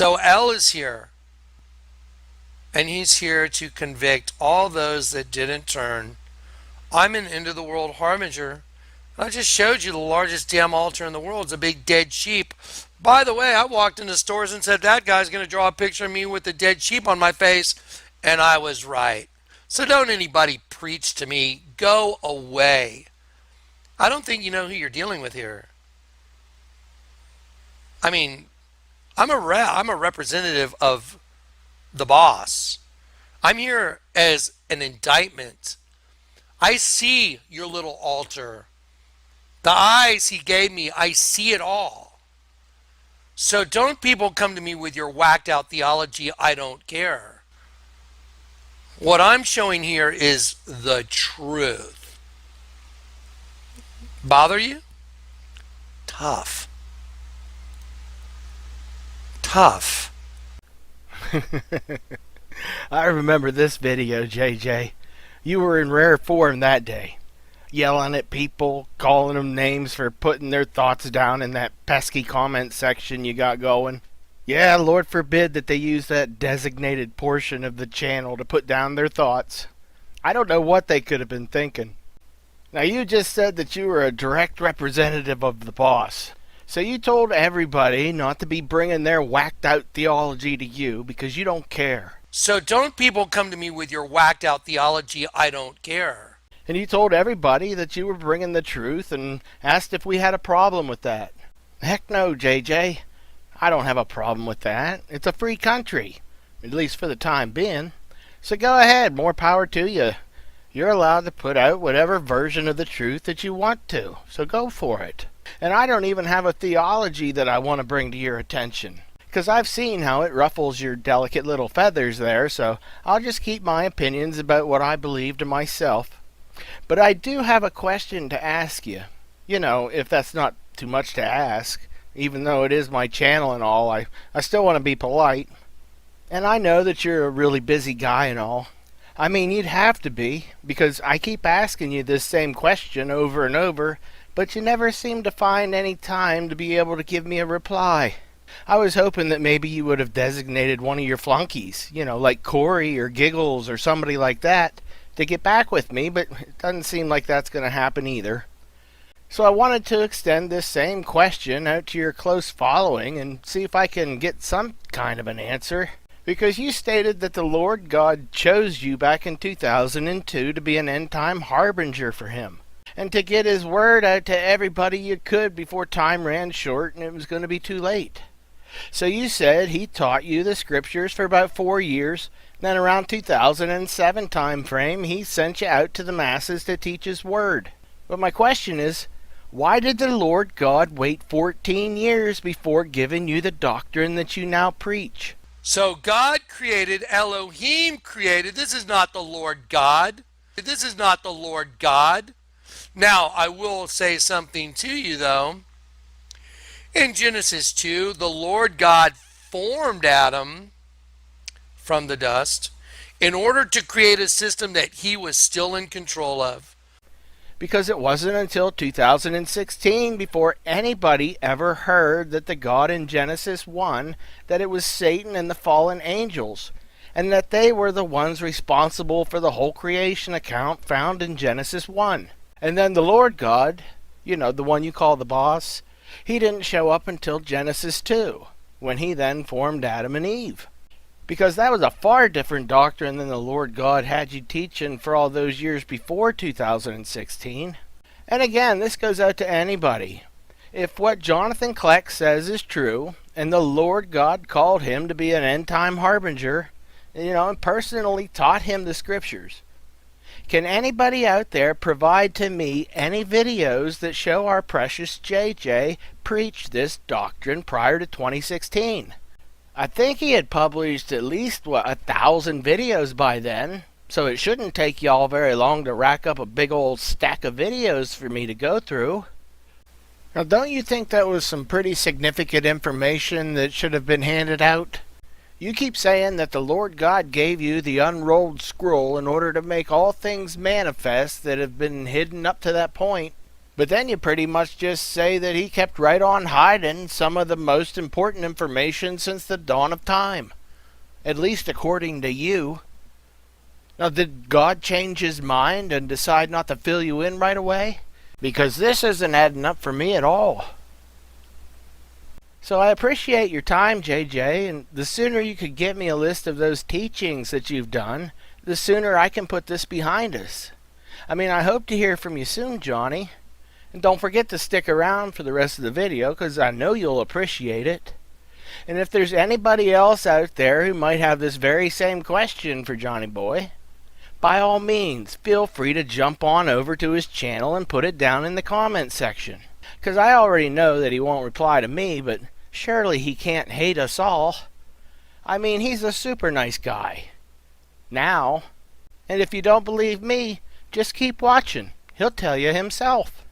So L is here, and he's here to convict all those that didn't turn. I'm an end of the world harbinger. I just showed you the largest damn altar in the world. It's a big dead sheep. By the way, I walked into stores and said, that guy's going to draw a picture of me with a dead sheep on my face. And I was right. So don't anybody preach to me. Go away. I don't think you know who you're dealing with here. I mean, I'm a representative of the boss. I'm here as an indictment. I see your little altar. The eyes he gave me, I see it all. So don't people come to me with your whacked out theology, I don't care. What I'm showing here is the truth. Bother you? Tough. Tough. I remember this video, JJ. You were in rare form that day. Yelling at people, calling them names for putting their thoughts down in that pesky comment section you got going. Yeah, Lord forbid that they use that designated portion of the channel to put down their thoughts. I don't know what they could have been thinking. Now, you just said that you were a direct representative of the boss. So you told everybody not to be bringing their whacked out theology to you because you don't care. So don't people come to me with your whacked out theology, I don't care. And you told everybody that you were bringing the truth and asked if we had a problem with that. Heck no, JJ. I don't have a problem with that. It's a free country, at least for the time being. So go ahead, more power to you. You're allowed to put out whatever version of the truth that you want to, so go for it. And I don't even have a theology that I want to bring to your attention, because I've seen how it ruffles your delicate little feathers there, so I'll just keep my opinions about what I believe to myself. But I do have a question to ask you. You know, if that's not too much to ask. Even though it is my channel and all, I still want to be polite. And I know that you're a really busy guy and all. I mean, you'd have to be, because I keep asking you this same question over and over, but you never seem to find any time to be able to give me a reply. I was hoping that maybe you would have designated one of your flunkies, you know, like Corey or Giggles or somebody like that, to get back with me, but it doesn't seem like that's going to happen either. So I wanted to extend this same question out to your close following and see if I can get some kind of an answer. Because you stated that the Lord God chose you back in 2002 to be an end-time harbinger for Him, and to get His word out to everybody you could before time ran short and it was going to be too late. So you said He taught you the scriptures for about 4 years. Then around 2007 time frame, He sent you out to the masses to teach His word. But my question is, why did the Lord God wait 14 years before giving you the doctrine that you now preach? So God created, Elohim created. This is not the Lord God. This is not the Lord God. Now, I will say something to you, though. In Genesis 2, the Lord God formed Adam from the dust in order to create a system that He was still in control of. Because it wasn't until 2016 before anybody ever heard that the God in Genesis 1, that it was Satan and the fallen angels, and that they were the ones responsible for the whole creation account found in Genesis 1. And then the Lord God, you know, the one you call the boss, He didn't show up until Genesis 2, when He then formed Adam and Eve. Because that was a far different doctrine than the Lord God had you teaching for all those years before 2016. And again, this goes out to anybody. If what Jonathan Kleck says is true, and the Lord God called him to be an end-time harbinger, you know, and personally taught him the scriptures, can anybody out there provide to me any videos that show our precious JJ preached this doctrine prior to 2016? I think he had published at least, 1,000 videos by then, so it shouldn't take y'all very long to rack up a big old stack of videos for me to go through. Now, don't you think that was some pretty significant information that should have been handed out? You keep saying that the Lord God gave you the unrolled scroll in order to make all things manifest that have been hidden up to that point. But then you pretty much just say that he kept right on hiding some of the most important information since the dawn of time. At least according to you. Now, did God change his mind and decide not to fill you in right away? Because this isn't adding up for me at all. So I appreciate your time, JJ, and the sooner you could get me a list of those teachings that you've done, the sooner I can put this behind us. I mean, I hope to hear from you soon, Johnny. And don't forget to stick around for the rest of the video, because I know you'll appreciate it. And if there's anybody else out there who might have this very same question for Johnny Boy, by all means, feel free to jump on over to his channel and put it down in the comments section. Because I already know that he won't reply to me, but surely he can't hate us all. I mean, he's a super nice guy. Now. And if you don't believe me, just keep watching. He'll tell you himself.